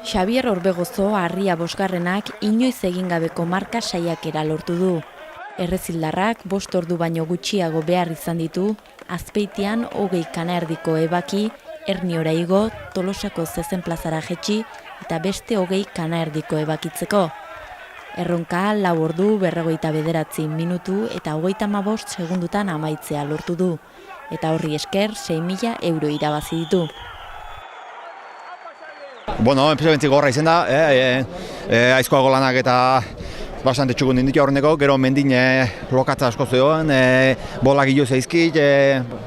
Xabier Orbegozo harria bosgarrenak inoiz egin gabeko marka saiakera lortu du. Errezildarrak 5 ordu baino gutxiago behar izan ditu, Azpeitian 20 kana erdiko ebaki, Erniora igo, Tolosako zezen plazara jetxi eta beste 20 kana erdiko ebakitzeko. Erronka 4 ordu 59 minutu eta 35 segundutan amaitzea lortu du. Eta horri esker 6.000 euro irabazi ditu. Bueno, enpresabentzik gorra izen da, aizkoago lanak eta bastante txukun dinditu aurreneko, gero mendin lokatza asko zegoen, bolak hilo zeizkit,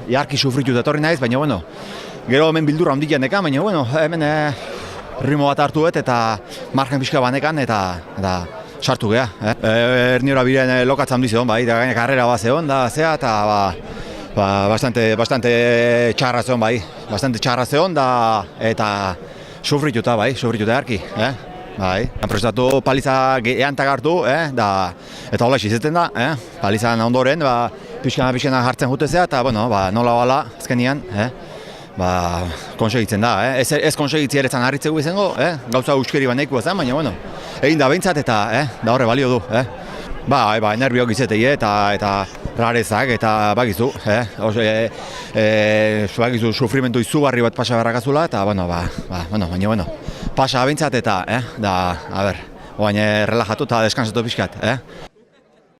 jarki sufritu etorri naiz, baina bueno, gero hemen bildurra ondilean dekan, baina bueno, hemen ritmo bat hartuet eta margen pixka banekan eta sartu geha. Erniora biren lokatza handi zegoen, bai, da gaina karrera bat zegoen, da zea, eta bastante txarra zegoen, bai, bastante txarra zegoen, eta sufrituta jarki, bai. Prestatu paliza eantak hartu, eta hola izaten da, palizan ondoren, pixkana jartzen jutezea, eta bueno, nola bala, azkenian, konsegitzen da, ez konsegitzi ere zan harritzeko izango, gauza euskeri baneikoa zen, baina bueno, egin da behintzat eta da horre balio du, Bai, nerviok izetei eta rarezak eta bakizu, bakizu sufrimentu izugarri bat pasa berrakazula eta baina pasa abintzat eta, a ber, oain relajatu eta deskansatu pixkat,